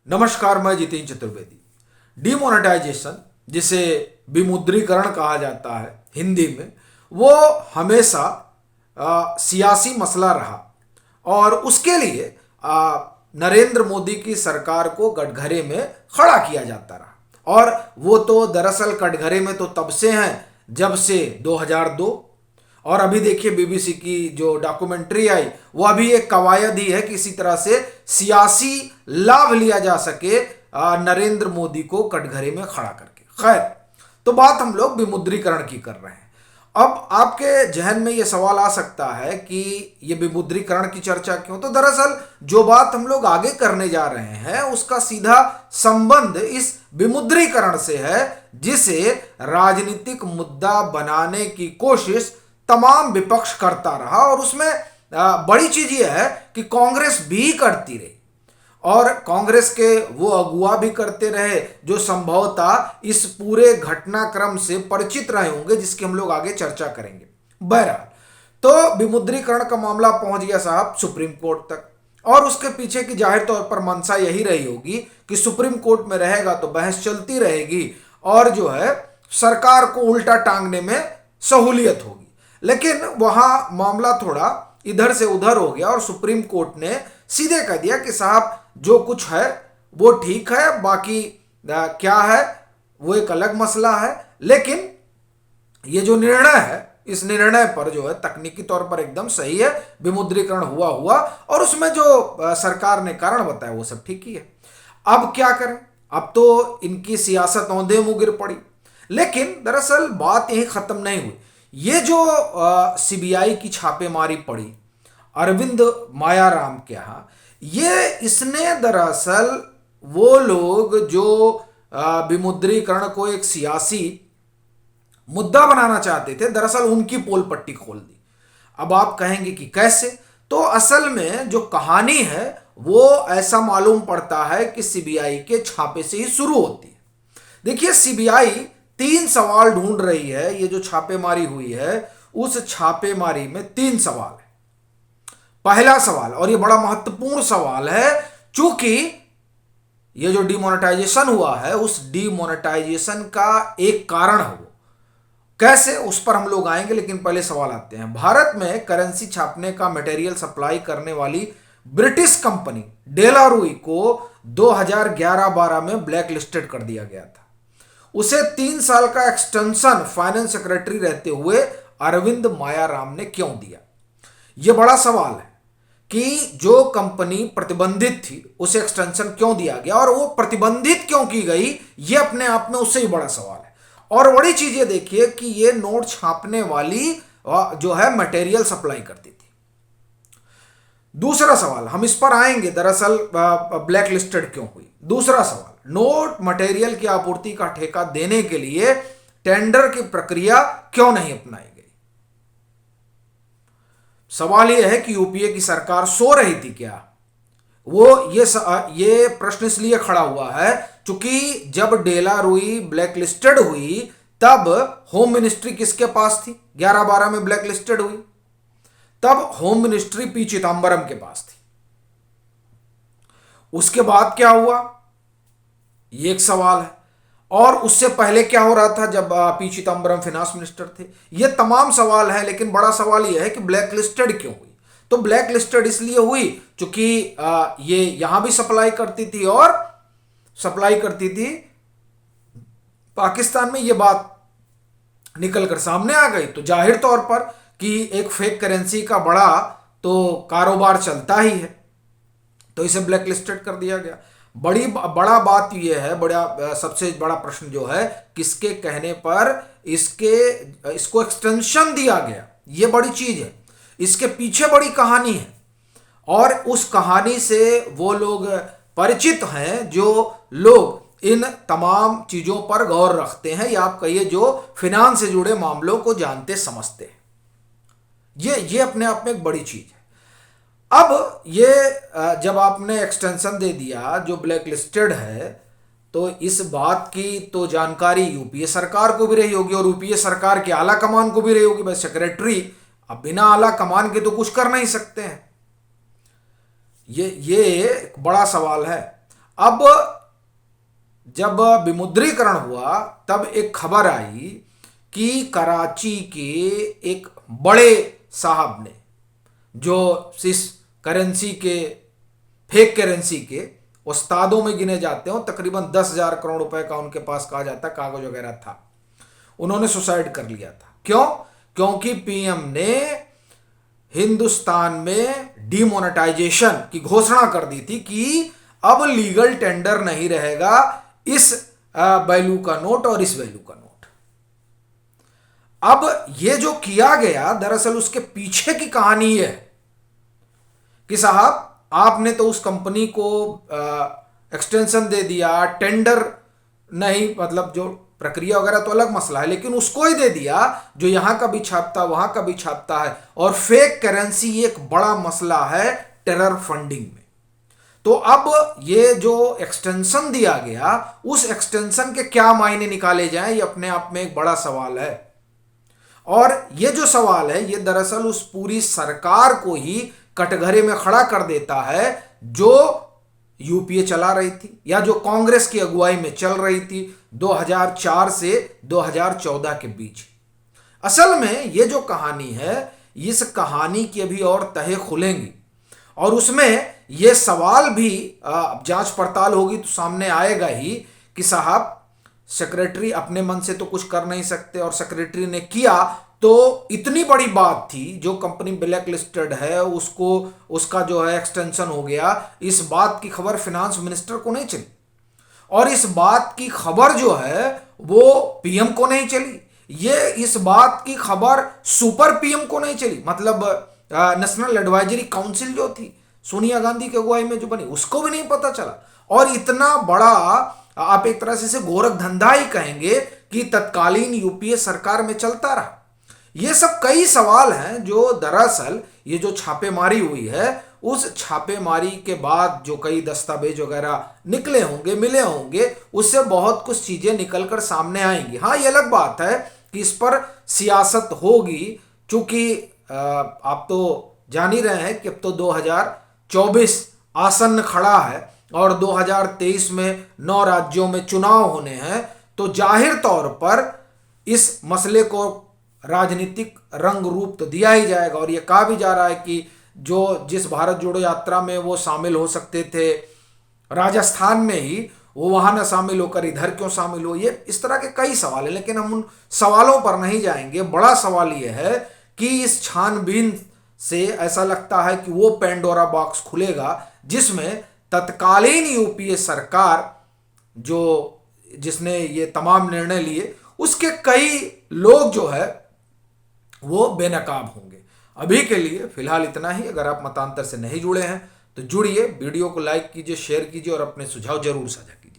नमस्कार, मैं जितेंद्र चतुर्वेदी। डिमोनेटाइजेशन, जिसे विमुद्रीकरण कहा जाता है हिंदी में, वो हमेशा सियासी मसला रहा और उसके लिए नरेंद्र मोदी की सरकार को कटघरे में खड़ा किया जाता रहा। और वो तो दरअसल कटघरे में तो तब से हैं जब से 2002। और अभी देखिए बीबीसी की जो डॉक्यूमेंट्री आई वो अभी एक कवायद ही है कि इसी तरह से सियासी लाभ लिया जा सके नरेंद्र मोदी को कटघरे में खड़ा करके। खैर, तो बात हम लोग विमुद्रीकरण की कर रहे हैं। अब आपके जहन में ये सवाल आ सकता है कि ये विमुद्रीकरण की चर्चा क्यों। तो दरअसल जो बात हम लोग आगे करने जा रहे हैं उसका सीधा संबंध इस विमुद्रीकरण से है, जिसे राजनीतिक मुद्दा बनाने की कोशिश तमाम विपक्ष करता रहा। और उसमें बड़ी चीज यह है कि कांग्रेस भी करती रही और कांग्रेस के वो अगुवा भी करते रहे जो संभवतः इस पूरे घटनाक्रम से परिचित रहे होंगे, जिसकी हम लोग आगे चर्चा करेंगे। बहरहाल, तो विमुद्रीकरण का मामला पहुंच गया साहब सुप्रीम कोर्ट तक, और उसके पीछे की जाहिर तौर पर मंशा यही रही होगी कि सुप्रीम कोर्ट में रहेगा तो बहस चलती रहेगी और जो है सरकार को उल्टा टांगने में सहूलियत होगी। लेकिन वहां मामला थोड़ा इधर से उधर हो गया और सुप्रीम कोर्ट ने सीधे कह दिया कि साहब जो कुछ है वो ठीक है, बाकी क्या है वो एक अलग मसला है। लेकिन ये जो निर्णय है, इस निर्णय पर जो है तकनीकी तौर पर एकदम सही है, विमुद्रीकरण हुआ और उसमें जो सरकार ने कारण बताया वो सब ठीक ही है। अब क्या करें, अब तो इनकी सियासत औंधे मुंह गिर पड़ी। लेकिन दरअसल बात यही खत्म नहीं हुई। ये जो सीबीआई की छापेमारी पड़ी अरविंद मायाराम के यहाँ, ये इसने दरअसल वो लोग जो विमुद्रीकरण को एक सियासी मुद्दा बनाना चाहते थे, दरअसल उनकी पोल पट्टी खोल दी। अब आप कहेंगे कि कैसे, तो असल में जो कहानी है वो ऐसा मालूम पड़ता है कि सीबीआई के छापे से ही शुरू होती है। देखिए, सीबीआई 3 सवाल ढूंढ रही है। ये जो छापेमारी हुई है उस छापेमारी में 3 सवाल है। पहला सवाल, और ये बड़ा महत्वपूर्ण सवाल है, चूंकि ये जो डिमोनेटाइजेशन हुआ है उस डिमोनेटाइजेशन का एक कारण है, वो कैसे उस पर हम लोग आएंगे। लेकिन पहले सवाल आते हैं। भारत में करेंसी छापने का मटेरियल सप्लाई करने वाली ब्रिटिश कंपनी डेलारूई को 2011-12 में ब्लैक लिस्टेड कर दिया गया था। उसे 3 साल का एक्सटेंशन फाइनेंस सेक्रेटरी रहते हुए अरविंद मायाराम ने क्यों दिया। यह बड़ा सवाल है कि जो कंपनी प्रतिबंधित थी उसे एक्सटेंशन क्यों दिया गया और वो प्रतिबंधित क्यों की गई, यह अपने आप में उससे ही बड़ा सवाल है। और बड़ी चीज ये देखिए कि ये नोट छापने वाली जो है मटेरियल सप्लाई करती थी। दूसरा सवाल, हम इस पर आएंगे, दरअसल ब्लैक लिस्टेड क्यों हुई। दूसरा सवाल, नोट मटेरियल की आपूर्ति का ठेका देने के लिए टेंडर की प्रक्रिया क्यों नहीं अपनाई गई। सवाल यह है कि यूपीए की सरकार सो रही थी क्या। वो ये प्रश्न इसलिए खड़ा हुआ है क्योंकि जब डेलारूई ब्लैक लिस्टेड हुई तब होम मिनिस्ट्री किसके पास थी। 11-12 में ब्लैक लिस्टेड हुई तब होम मिनिस्ट्री पी चिदंबरम के पास थी। उसके बाद क्या हुआ, ये एक सवाल है। और उससे पहले क्या हो रहा था जब पी चिदंबरम फाइनेंस मिनिस्टर थे। ये तमाम सवाल है, लेकिन बड़ा सवाल यह है कि ब्लैक लिस्टेड क्यों हुई। तो ब्लैक लिस्टेड इसलिए हुई क्योंकि ये यहां भी सप्लाई करती थी और सप्लाई करती थी पाकिस्तान में। ये बात निकलकर सामने आ गई तो जाहिर तौर पर कि एक फेक करेंसी का बड़ा तो कारोबार चलता ही है, तो इसे ब्लैक लिस्टेड कर दिया गया। बड़ा बात यह है, सबसे बड़ा प्रश्न जो है, किसके कहने पर इसको एक्सटेंशन दिया गया। यह बड़ी चीज है, इसके पीछे बड़ी कहानी है और उस कहानी से वो लोग परिचित हैं जो लोग इन तमाम चीजों पर गौर रखते हैं, या आप कहिए जो फिनांस से जुड़े मामलों को जानते समझते हैं। ये अपने आप में एक बड़ी चीज है। अब ये जब आपने एक्सटेंशन दे दिया जो ब्लैक लिस्टेड है, तो इस बात की तो जानकारी यूपीए सरकार को भी रही होगी और यूपीए सरकार के आला कमान को भी रही होगी। भाई सेक्रेटरी अब बिना आला कमान के तो कुछ कर नहीं सकते हैं। ये एक बड़ा सवाल है। अब जब विमुद्रीकरण हुआ तब एक खबर आई कि कराची के एक बड़े साहब ने, जो इस करेंसी के, फेक करेंसी के उस्तादों में गिने जाते हो, तकरीबन 10,000 करोड़ रुपए का उनके पास कहा जाता कागज वगैरह था, उन्होंने सुसाइड कर लिया था। क्यों? क्योंकि पीएम ने हिंदुस्तान में डीमोनेटाइजेशन की घोषणा कर दी थी कि अब लीगल टेंडर नहीं रहेगा इस वैल्यू का नोट और इस वैल्यू का नोट। अब ये जो किया गया, दरअसल उसके पीछे की कहानी है कि साहब आपने तो उस कंपनी को एक्सटेंशन दे दिया, टेंडर नहीं, मतलब जो प्रक्रिया वगैरह तो अलग मसला है, लेकिन उसको ही दे दिया जो यहां का भी छापता वहां का भी छापता है। और फेक करेंसी एक बड़ा मसला है टेरर फंडिंग में। तो अब ये जो एक्सटेंशन दिया गया, उस एक्सटेंशन के क्या मायने निकाले जाएं, ये अपने आप में एक बड़ा सवाल है। और ये जो सवाल है, ये दरअसल उस पूरी सरकार को ही कटघरे में खड़ा कर देता है जो यूपीए चला रही थी या जो कांग्रेस की अगुवाई में चल रही थी 2004 से 2014 के बीच। असल में ये जो कहानी है, इस कहानी की अभी और तहे खुलेंगी और उसमें ये सवाल भी जांच पड़ताल होगी तो सामने आएगा ही कि साहब सेक्रेटरी अपने मन से तो कुछ कर नहीं सकते, और सेक्रेटरी ने किया तो इतनी बड़ी बात थी, जो कंपनी ब्लैक लिस्टेड है उसको, उसका जो है एक्सटेंशन हो गया, इस बात की खबर फिनांस मिनिस्टर को नहीं चली और इस बात की खबर जो है वो पीएम को नहीं चली, ये इस बात की खबर सुपर पीएम को नहीं चली, मतलब नेशनल एडवाइजरी काउंसिल जो थी सोनिया गांधी की अगुवाई में जो बनी, उसको भी नहीं पता चला। और इतना बड़ा आप एक तरह से गोरख धंधा ही कहेंगे कि तत्कालीन यूपीए सरकार में चलता रहा। ये सब कई सवाल हैं जो दरअसल ये जो छापेमारी हुई है, उस छापेमारी के बाद जो कई दस्तावेज वगैरह निकले होंगे, मिले होंगे, उससे बहुत कुछ चीजें निकलकर सामने आएंगी। हाँ, ये अलग बात है कि इस पर सियासत होगी, चूंकि आप तो जान ही रहे हैं कि अब तो 2024 आसन्न खड़ा है और 2023 में 9 राज्यों में चुनाव होने हैं, तो जाहिर तौर पर इस मसले को राजनीतिक रंग रूप तो दिया ही जाएगा। और यह कहा भी जा रहा है कि जो जिस भारत जोड़ो यात्रा में वो शामिल हो सकते थे राजस्थान में ही, वो वहां ना शामिल होकर इधर क्यों शामिल हो, ये इस तरह के कई सवाल है। लेकिन हम उन सवालों पर नहीं जाएंगे। बड़ा सवाल यह है कि इस छानबीन से ऐसा लगता है कि वो पेंडोरा बॉक्स खुलेगा जिसमें तत्कालीन यूपीए सरकार जो जिसने ये तमाम निर्णय लिए, उसके कई लोग जो है वो बेनकाब होंगे। अभी के लिए फिलहाल इतना ही। अगर आप मतांतर से नहीं जुड़े हैं तो जुड़िए, वीडियो को लाइक कीजिए, शेयर कीजिए और अपने सुझाव जरूर साझा कीजिए।